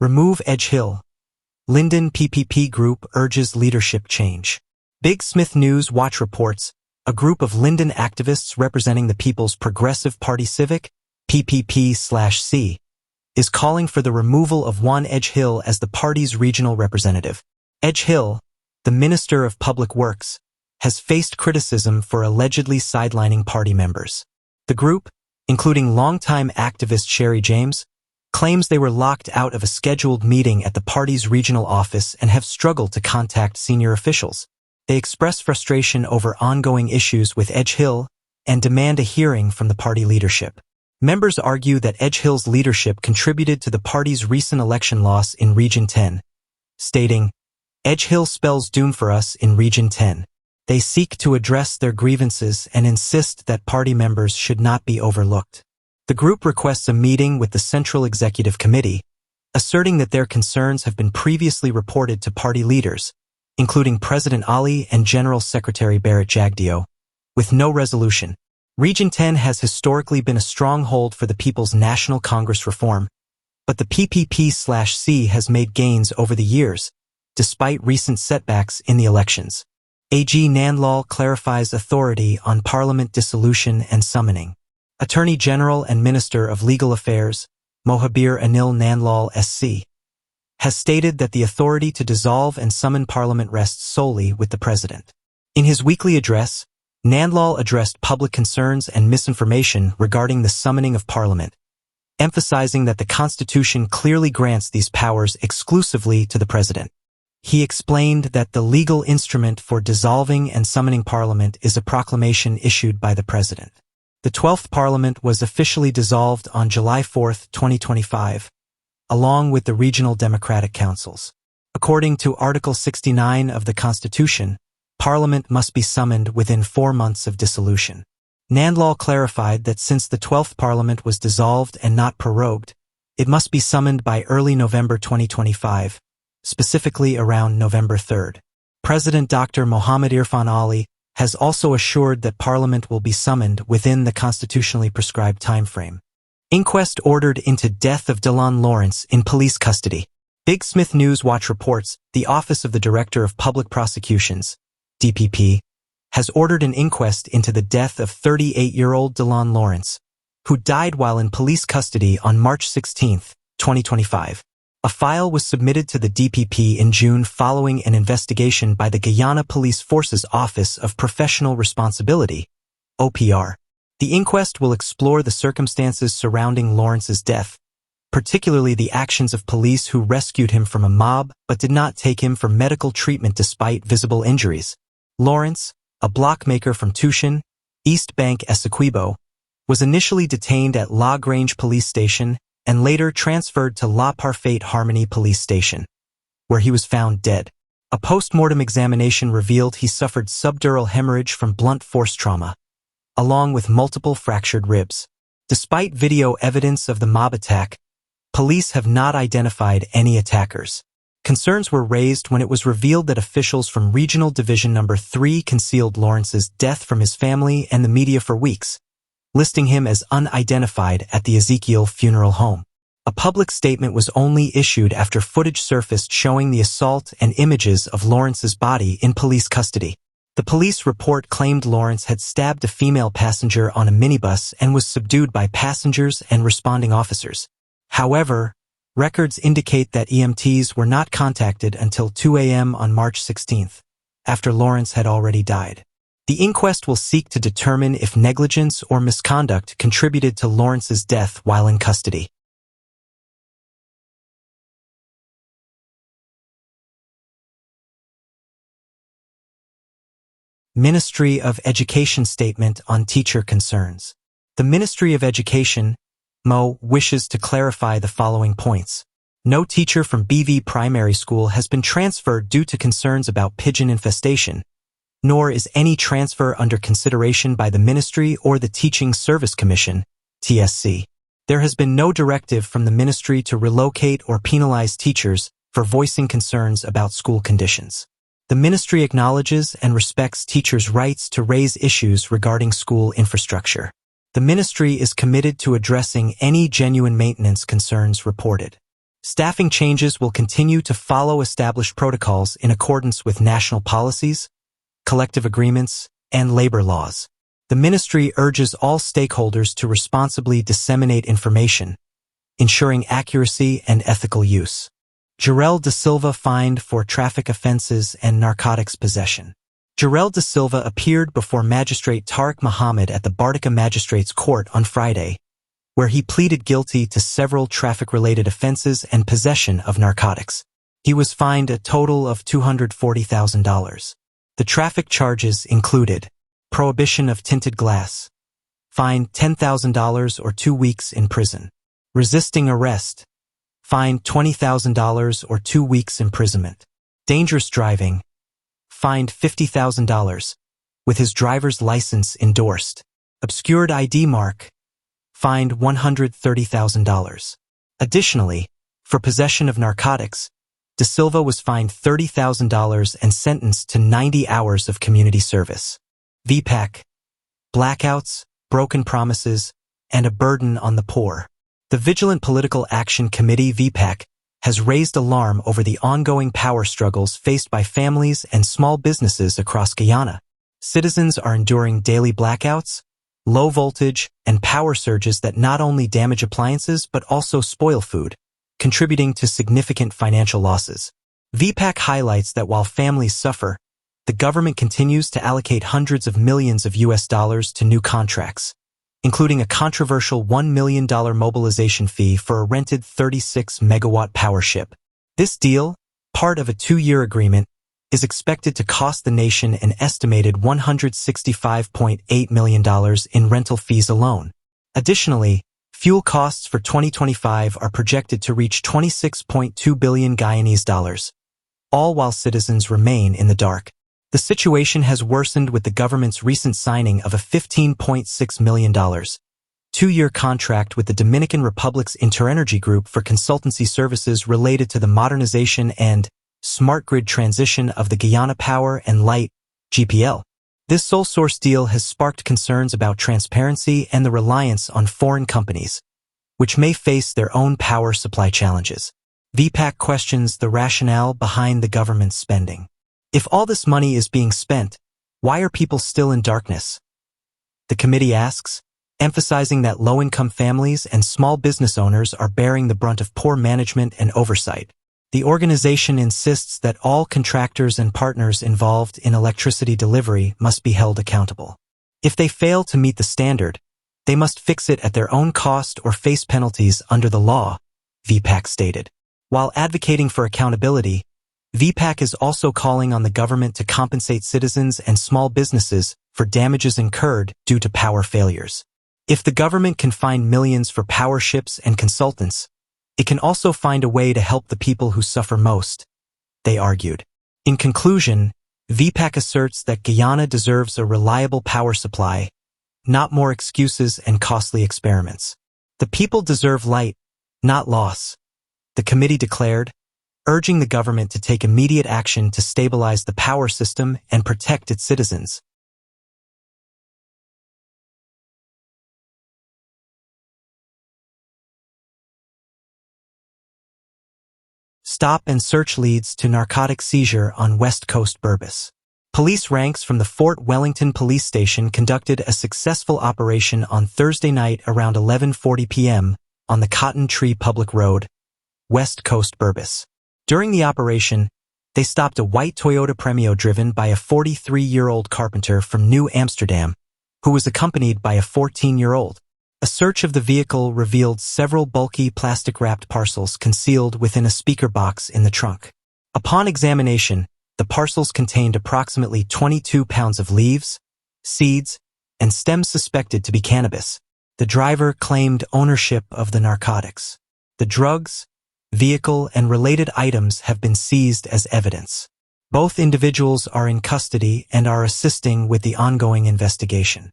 Remove Edge Hill. Linden PPP Group urges leadership change. Big Smith News Watch reports, a group of Linden activists representing the People's Progressive Party Civic, PPP/C, is calling for the removal of one Edge Hill as the party's regional representative. Edge Hill, the Minister of Public Works, has faced criticism for allegedly sidelining party members. The group, including longtime activist Sherry James, claims they were locked out of a scheduled meeting at the party's regional office and have struggled to contact senior officials. They express frustration over ongoing issues with Edge Hill and demand a hearing from the party leadership. Members argue that Edge Hill's leadership contributed to the party's recent election loss in Region 10, stating, "Edge Hill spells doom for us in Region 10. They seek to address their grievances and insist that party members should not be overlooked." The group requests a meeting with the Central Executive Committee, asserting that their concerns have been previously reported to party leaders, including President Ali and General Secretary Barrett Jagdeo, with no resolution. Region 10 has historically been a stronghold for the People's National Congress reform, but the PPP/C has made gains over the years, despite recent setbacks in the elections. AG Nandlal clarifies authority on Parliament dissolution and summoning. Attorney General and Minister of Legal Affairs, Mohabir Anil Nandlal SC, has stated that the authority to dissolve and summon Parliament rests solely with the President. In his weekly address, Nandlal addressed public concerns and misinformation regarding the summoning of Parliament, emphasizing that the Constitution clearly grants these powers exclusively to the President. He explained that the legal instrument for dissolving and summoning Parliament is a proclamation issued by the President. The 12th Parliament was officially dissolved on July 4, 2025, along with the regional democratic councils. According to Article 69 of the Constitution, Parliament must be summoned within 4 months of dissolution. Nandlal clarified that since the 12th Parliament was dissolved and not prorogued, it must be summoned by early November 2025, specifically around November 3rd. President Dr. Mohammad Irfan Ali has also assured that Parliament will be summoned within the constitutionally prescribed timeframe. Inquest ordered into death of Delon Lawrence in police custody. Big Smith News Watch reports, the Office of the Director of Public Prosecutions, DPP, has ordered an inquest into the death of 38-year-old Delon Lawrence, who died while in police custody on March 16, 2025. A file was submitted to the DPP in June following an investigation by the Guyana Police Force's Office of Professional Responsibility, OPR. The inquest will explore the circumstances surrounding Lawrence's death, particularly the actions of police who rescued him from a mob but did not take him for medical treatment despite visible injuries. Lawrence, a blockmaker from Tushin, East Bank, Essequibo, was initially detained at La Grange Police Station and later transferred to La Parfaite Harmony Police Station, where he was found dead. A post-mortem examination revealed he suffered subdural hemorrhage from blunt force trauma, along with multiple fractured ribs. Despite video evidence of the mob attack, police have not identified any attackers. Concerns were raised when it was revealed that officials from Regional Division No. 3 concealed Lawrence's death from his family and the media for weeks, listing him as unidentified at the Ezekiel funeral home. A public statement was only issued after footage surfaced showing the assault and images of Lawrence's body in police custody. The police report claimed Lawrence had stabbed a female passenger on a minibus and was subdued by passengers and responding officers. However, records indicate that EMTs were not contacted until 2 a.m. on March 16, after Lawrence had already died. The inquest will seek to determine if negligence or misconduct contributed to Lawrence's death while in custody. Ministry of Education Statement on Teacher Concerns. The Ministry of Education, MO, wishes to clarify the following points. No teacher from BV Primary School has been transferred due to concerns about pigeon infestation, nor is any transfer under consideration by the Ministry or the Teaching Service Commission, TSC. There has been no directive from the Ministry to relocate or penalize teachers for voicing concerns about school conditions. The Ministry acknowledges and respects teachers' rights to raise issues regarding school infrastructure. The Ministry is committed to addressing any genuine maintenance concerns reported. Staffing changes will continue to follow established protocols in accordance with national policies, collective agreements, and labor laws. The ministry urges all stakeholders to responsibly disseminate information, ensuring accuracy and ethical use. Jarrell da Silva fined for traffic offenses and narcotics possession. Jarrell da Silva appeared before Magistrate Tariq Muhammad at the Bartica Magistrates Court on Friday, where he pleaded guilty to several traffic-related offenses and possession of narcotics. He was fined a total of $240,000. The traffic charges included prohibition of tinted glass, fined $10,000 or 2 weeks in prison; resisting arrest, fined $20,000 or 2 weeks imprisonment; dangerous driving, fined $50,000, with his driver's license endorsed; obscured ID mark, fined $130,000. Additionally, for possession of narcotics, Da Silva was fined $30,000 and sentenced to 90 hours of community service. VPAC, blackouts, broken promises, and a burden on the poor. The Vigilant Political Action Committee (VPAC) has raised alarm over the ongoing power struggles faced by families and small businesses across Guyana. Citizens are enduring daily blackouts, low voltage, and power surges that not only damage appliances but also spoil food, contributing to significant financial losses. VPAC highlights that while families suffer, the government continues to allocate hundreds of millions of US dollars to new contracts, including a controversial $1 million mobilization fee for a rented 36-megawatt power ship. This deal, part of a 2-year agreement, is expected to cost the nation an estimated $165.8 million in rental fees alone. Additionally, fuel costs for 2025 are projected to reach 26.2 billion Guyanese dollars, all while citizens remain in the dark. The situation has worsened with the government's recent signing of a $15.6 million, 2-year contract with the Dominican Republic's Interenergy Group for consultancy services related to the modernization and smart grid transition of the Guyana Power and Light, GPL. This sole source deal has sparked concerns about transparency and the reliance on foreign companies, which may face their own power supply challenges. VPAC questions the rationale behind the government's spending. If all this money is being spent, why are people still in darkness? The committee asks, emphasizing that low-income families and small business owners are bearing the brunt of poor management and oversight. The organization insists that all contractors and partners involved in electricity delivery must be held accountable. If they fail to meet the standard, they must fix it at their own cost or face penalties under the law, VPAC stated. While advocating for accountability, VPAC is also calling on the government to compensate citizens and small businesses for damages incurred due to power failures. If the government can find millions for power ships and consultants, it can also find a way to help the people who suffer most, they argued. In conclusion, VPAC asserts that Guyana deserves a reliable power supply, not more excuses and costly experiments. The people deserve light, not loss, the committee declared, urging the government to take immediate action to stabilize the power system and protect its citizens. Stop and search leads to narcotic seizure on West Coast Berbice. Police ranks from the Fort Wellington Police Station conducted a successful operation on Thursday night around 11:40 p.m. on the Cotton Tree Public Road, West Coast Berbice. During the operation, they stopped a white Toyota Premio driven by a 43-year-old carpenter from New Amsterdam, who was accompanied by a 14-year-old. A search of the vehicle revealed several bulky plastic-wrapped parcels concealed within a speaker box in the trunk. Upon examination, the parcels contained approximately 22 pounds of leaves, seeds, and stems suspected to be cannabis. The driver claimed ownership of the narcotics. The drugs, vehicle, and related items have been seized as evidence. Both individuals are in custody and are assisting with the ongoing investigation.